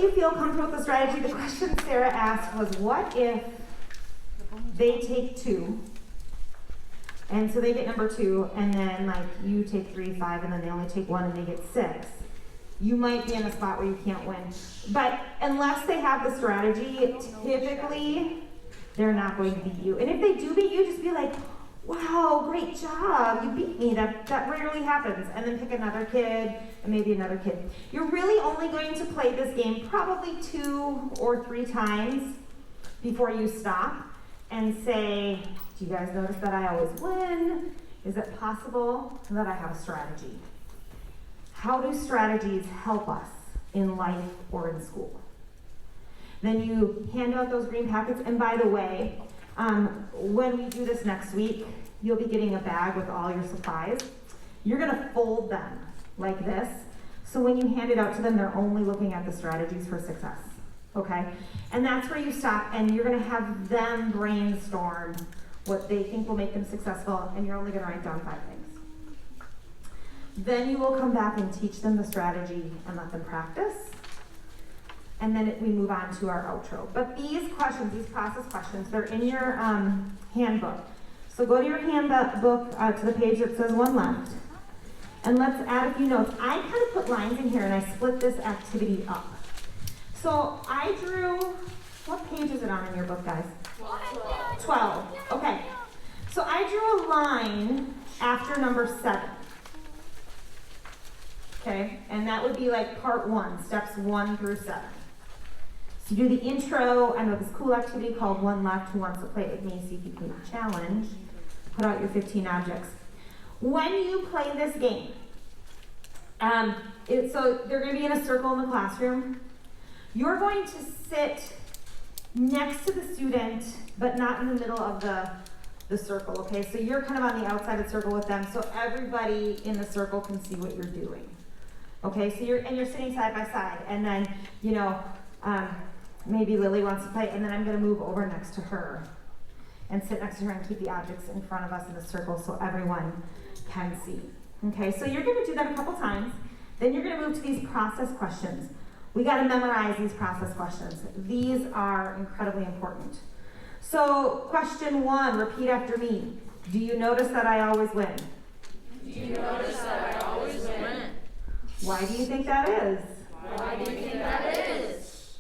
you feel comfortable with the strategy, the question Sarah asked was, what if they take 2, and so they get number 2, and then like you take 3, 5, and then they only take 1 and they get 6. You might be in a spot where you can't win. But unless they have the strategy, typically they're not going to beat you. And if they do beat you, just be like, wow, great job, you beat me. That rarely happens. And then pick another kid and maybe another kid. You're really only going to play this game probably 2 or 3 times before you stop and say, do you guys notice that I always win? Is it possible that I have a strategy? How do strategies help us in life or in school? Then you hand out those green packets. And by the way, when we do this next week, you'll be getting a bag with all your supplies. You're going to fold them like this. So when you hand it out to them, they're only looking at the strategies for success. Okay? And that's where you stop, and you're going to have them brainstorm what they think will make them successful, and you're only going to write down 5 things. Then you will come back and teach them the strategy and let them practice. And then we move on to our outro. But these questions, these process questions, they're in your handbook. So go to your handbook to the page that says One Left. And let's add a few notes. I kind of put lines in here and I split this activity up. So I drew, what page is it on in your book, guys? 12. Okay. So I drew a line after number 7. Okay, and that would be like part 1, steps 1 through 7. So do the intro. I know this cool activity called One Left. Who wants to play it with me? See if you can challenge. Put out your 15 objects. When you play this game, so they're going to be in a circle in the classroom. You're going to sit next to the student, but not in the middle of the circle. Okay, so you're kind of on the outside of the circle with them, so everybody in the circle can see what you're doing. Okay, so you're sitting side by side, and then maybe Lily wants to play, and then I'm going to move over next to her and sit next to her and keep the objects in front of us in the circle so everyone can see. Okay, so you're going to do that a couple times. Then you're going to move to these process questions. We got to memorize these process questions. These are incredibly important. So question 1, repeat after me. Do you notice that I always win? Do you notice that I always win? Why do you think that is? Why do you think that is?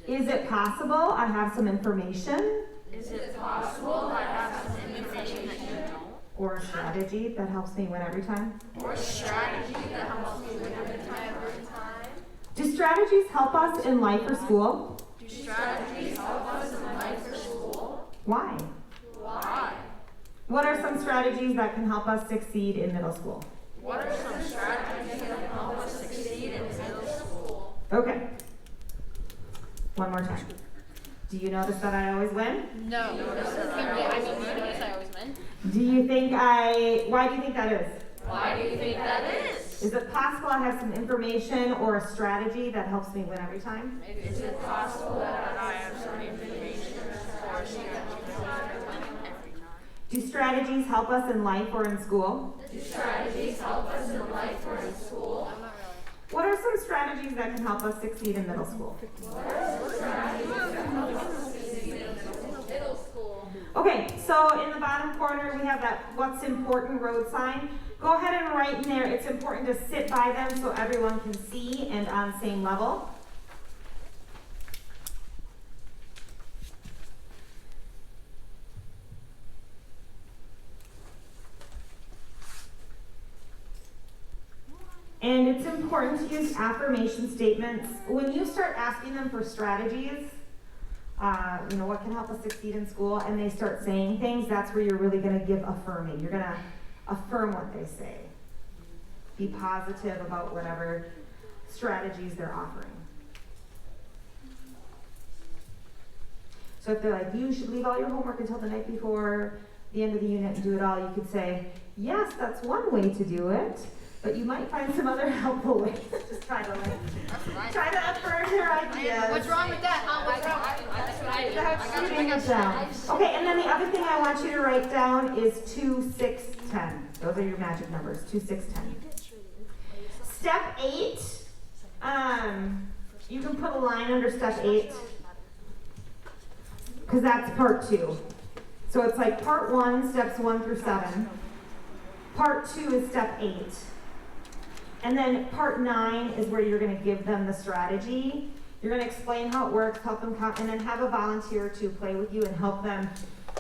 Is it possible I have some information? Is it possible I have some information that you don't? Or a strategy that helps me win every time? Or a strategy that helps me win every time? Do strategies help us in life or school? Do strategies help us in life or school? Why? Why? What are some strategies that can help us succeed in middle school? What are some strategies that can help us succeed in middle school? Okay. One more time. Do you notice that I always win? No. You notice I always win. Do you think why do you think that is? Why do you think that is? Is it possible I have some information or a strategy that helps me win every time? Is it possible that I have some information or strategy that helps me win every time? Do strategies help us in life or in school? Do strategies help us in life or in school? What are some strategies that can help us succeed in middle school? What are some strategies that help us succeed in middle school? Okay, so in the bottom corner we have that what's important road sign. Go ahead and write in there, it's important to sit by them so everyone can see and on same level. And it's important to use affirmation statements. When you start asking them for strategies, what can help us succeed in school, and they start saying things, that's where you're really going to give affirming. You're going to affirm what they say. Be positive about whatever strategies they're offering. So if they're like, you should leave all your homework until the night before the end of the unit and do it all, you could say, yes, that's one way to do it. But you might find some other helpful ways. Just try to affirm your ideas. What's wrong with that? What's wrong? That's what I do. Shooting it down. Okay, and then the other thing I want you to write down is 2, 6, 10. Those are your magic numbers, 2, 6, 10. Step 8, you can put a line under step 8, because that's part 2. So it's like part 1, steps 1 through 7. Part 2 is step 8. And then part 9 is where you're going to give them the strategy. You're going to explain how it works, help them count, and then have a volunteer to play with you and help them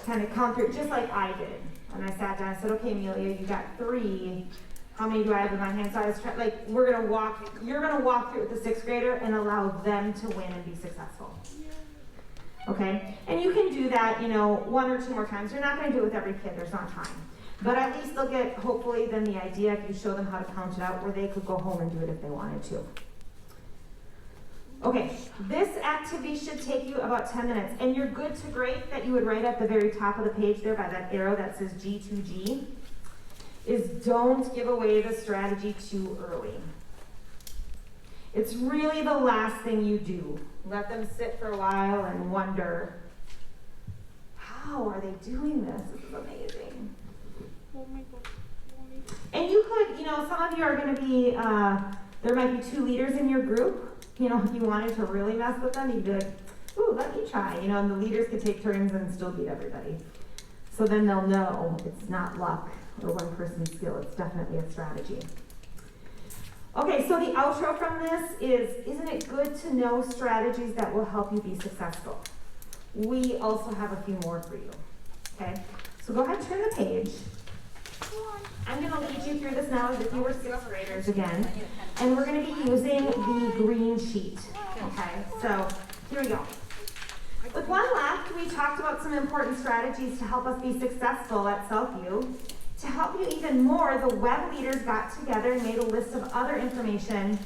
kind of count through it, just like I did. And I sat down and said, okay, Amelia, you got 3. How many do I have in my hand? So I was trying, like, you're going to walk through it with the 6th grader and allow them to win and be successful. Okay? And you can do that, 1 or 2 more times. You're not going to do it with every kid. There's not time. But at least they'll get, hopefully, then the idea if you show them how to count it out, where they could go home and do it if they wanted to. Okay, this activity should take you about 10 minutes. And your good to great that you would write at the very top of the page there by that arrow that says G2G is don't give away the strategy too early. It's really the last thing you do. Let them sit for a while and wonder, how are they doing this? This is amazing. And you could, some of you are going to be, there might be 2 leaders in your group. If you wanted to really mess with them, you'd be like, ooh, let me try. And the leaders could take turns and still beat everybody. So then they'll know it's not luck or one person's skill. It's definitely a strategy. Okay, so the outro from this is, isn't it good to know strategies that will help you be successful? We also have a few more for you. Okay, so go ahead and turn the page. I'm going to lead you through this now as if you were 6th graders again. And we're going to be using the green sheet. Okay, so here we go. With one left, we talked about some important strategies to help us be successful at Southview. To help you even more, the web leaders got together and made a list of other information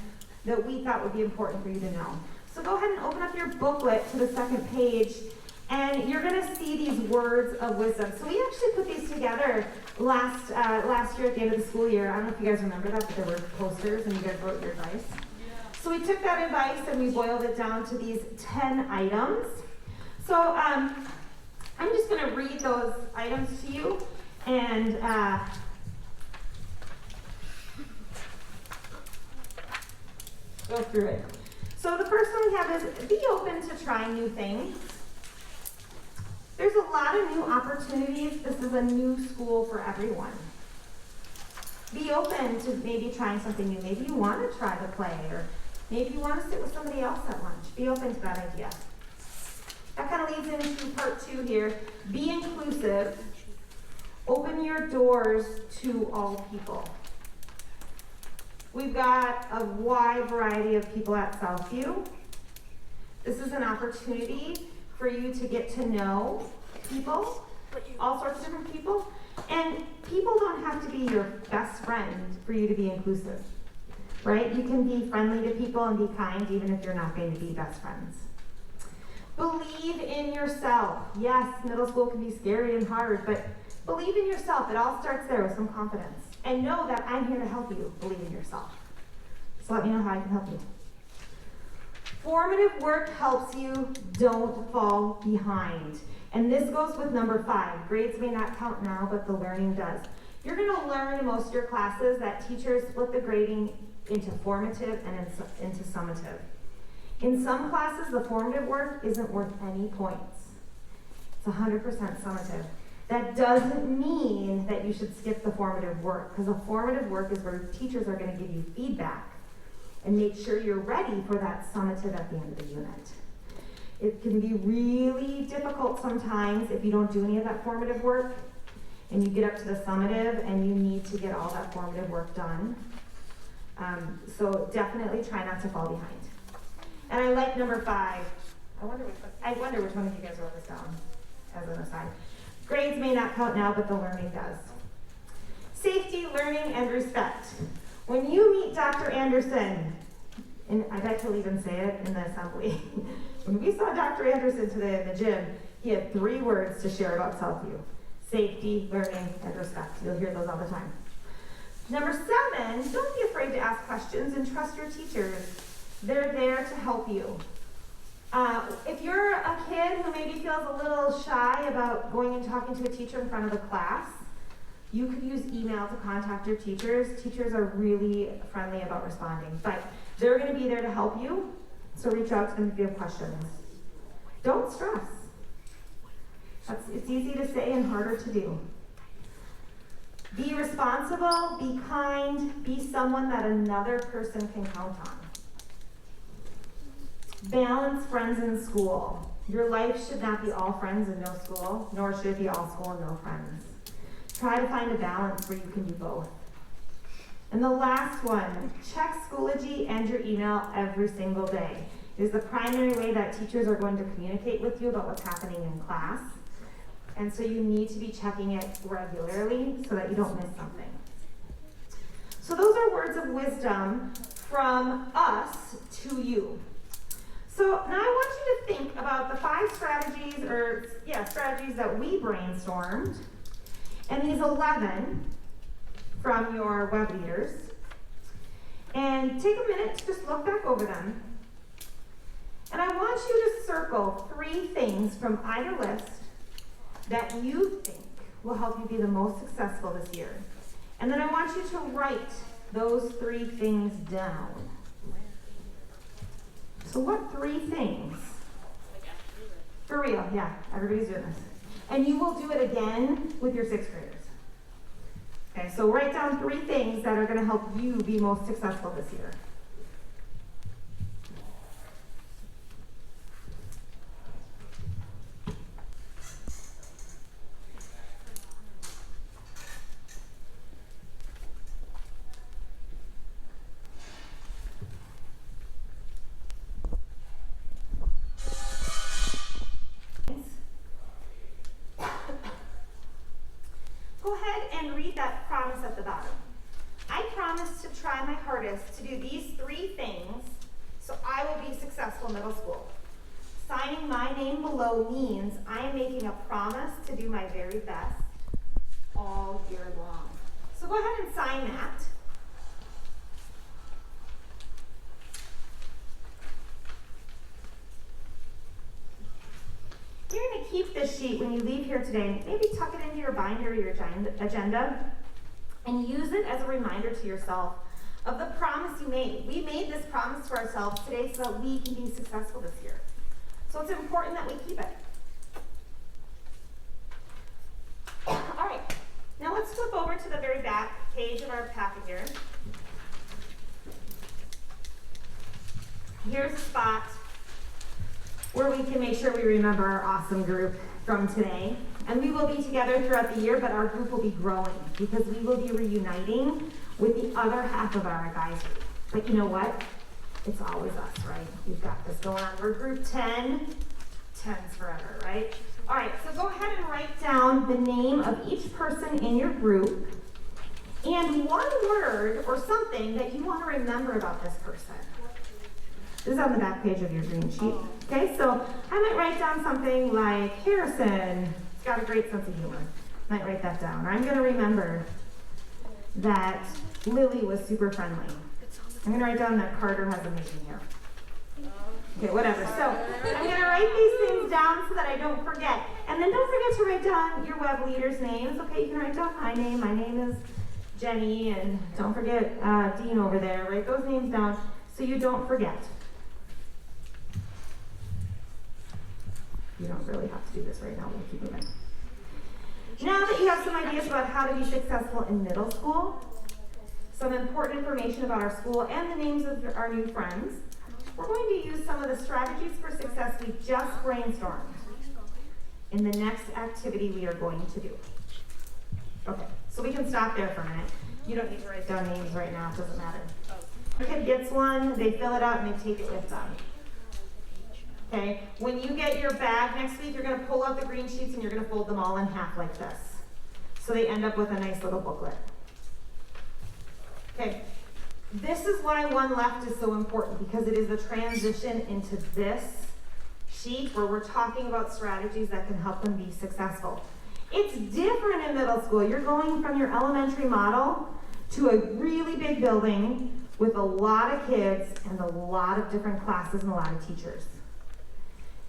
that we thought would be important for you to know. So go ahead and open up your booklet to the 2nd page, and you're going to see these words of wisdom. So we actually put these together last year at the end of the school year. I don't know if you guys remember that, but there were posters and you guys wrote your advice. So we took that advice and we boiled it down to these 10 items. So I'm just going to read those items to you and go through it. So the first one we have is be open to trying new things. There's a lot of new opportunities. This is a new school for everyone. Be open to maybe trying something new. Maybe you want to try the play, or maybe you want to sit with somebody else at lunch. Be open to that idea. That kind of leads into part 2 here. Be inclusive. Open your doors to all people. We've got a wide variety of people at Southview. This is an opportunity for you to get to know people, all sorts of different people. And people don't have to be your best friend for you to be inclusive, right? You can be friendly to people and be kind even if you're not going to be best friends. Believe in yourself. Yes, middle school can be scary and hard, but believe in yourself. It all starts there with some confidence. And know that I'm here to help you believe in yourself. So let me know how I can help you. Formative work helps you. Don't fall behind. And this goes with number 5. Grades may not count now, but the learning does. You're going to learn in most of your classes that teachers split the grading into formative and into summative. In some classes, the formative work isn't worth any points. It's 100% summative. That doesn't mean that you should skip the formative work, because the formative work is where teachers are going to give you feedback and make sure you're ready for that summative at the end of the unit. It can be really difficult sometimes if you don't do any of that formative work and you get up to the summative and you need to get all that formative work done. So definitely try not to fall behind. And I like number 5. I wonder which one of you guys wrote this down as an aside. Grades may not count now, but the learning does. Safety, learning, and respect. When you meet Dr. Anderson, and I bet he'll even say it in the assembly, when we saw Dr. Anderson today in the gym, he had 3 words to share about Southview. Safety, learning, and respect. You'll hear those all the time. Number 7, don't be afraid to ask questions and trust your teachers. They're there to help you. If you're a kid who maybe feels a little shy about going and talking to a teacher in front of the class, you could use email to contact your teachers. Teachers are really friendly about responding, but they're going to be there to help you. So reach out to them if you have questions. Don't stress. It's easy to say and harder to do. Be responsible, be kind, be someone that another person can count on. Balance friends in school. Your life should not be all friends and no school, nor should it be all school and no friends. Try to find a balance where you can do both. And the last one, check Schoology and your email every single day. It is the primary way that teachers are going to communicate with you about what's happening in class. And so you need to be checking it regularly so that you don't miss something. So those are words of wisdom from us to you. So now I want you to think about the 5 strategies that we brainstormed, and these 11 from your web leaders. And take a minute to just look back over them. And I want you to circle 3 things from either list that you think will help you be the most successful this year. And then I want you to write those 3 things down. So what 3 things? For real, yeah, everybody's doing this. And you will do it again with your 6th graders. Okay, so write down 3 things that are going to help you be most successful this year. Go ahead and read that promise at the bottom. I promise to try my hardest to do these 3 things so I will be successful in middle school. Signing my name below means I am making a promise to do my very best all year long. So go ahead and sign that. You're going to keep this sheet when you leave here today. Maybe tuck it into your binder or your agenda and use it as a reminder to yourself of the promise you made. We made this promise to ourselves today so that we can be successful this year. So it's important that we keep it. All right, now let's flip over to the very back page of our packet here. Here's a spot where we can make sure we remember our awesome group from today. And we will be together throughout the year, but our group will be growing because we will be reuniting with the other half of our advisory. But you know what? It's always us, right? We've got this going on. We're group 10, 10's forever, right? All right, so go ahead and write down the name of each person in your group and one word or something that you want to remember about this person. This is on the back page of your green sheet. Okay, so I might write down something like Harrison. He's got a great sense of humor. Might write that down. Or I'm going to remember that Lily was super friendly. I'm going to write down that Carter has amazing hair. Okay, whatever. So I'm going to write these things down so that I don't forget. And then don't forget to write down your web leaders' names. Okay, you can write down my name. My name is Jenny. And don't forget Dean over there. Write those names down so you don't forget. You don't really have to do this right now. We'll keep moving. Now that you have some ideas about how to be successful in middle school, some important information about our school, and the names of our new friends, we're going to use some of the strategies for success we just brainstormed in the next activity we are going to do. Okay, so we can stop there for a minute. You don't need to write down names right now. It doesn't matter. The kid gets one, they fill it out, and they take it with them. Okay, when you get your bag next week, you're going to pull out the green sheets and you're going to fold them all in half like this. So they end up with a nice little booklet. Okay, this is why one left is so important, because it is the transition into this sheet where we're talking about strategies that can help them be successful. It's different in middle school. You're going from your elementary model to a really big building with a lot of kids and a lot of different classes and a lot of teachers.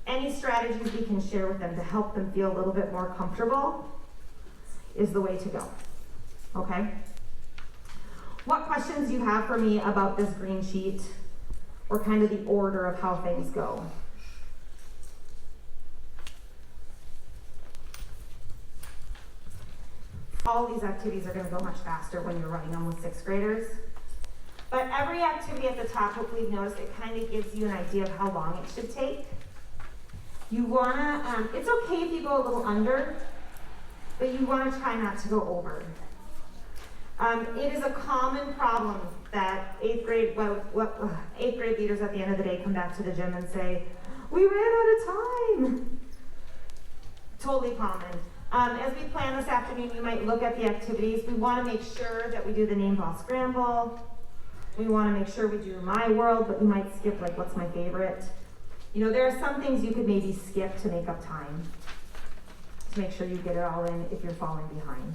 Any strategies we can share with them to help them feel a little bit more comfortable is the way to go. Okay? What questions do you have for me about this green sheet or kind of the order of how things go. All these activities are going to go much faster when you're running them with 6th graders. But every activity at the top, hopefully you've noticed, it kind of gives you an idea of how long it should take. You wanna, it's okay if you go a little under, but you wanna try not to go over. It is a common problem that 8th grade leaders at the end of the day come back to the gym and say, we ran out of time. Totally common. As we plan this afternoon, you might look at the activities. We wanna make sure that we do the name ball scramble. We wanna make sure we do my world, but you might skip like what's my favorite. You know, there are some things you could maybe skip to make up time, to make sure you get it all in if you're falling behind.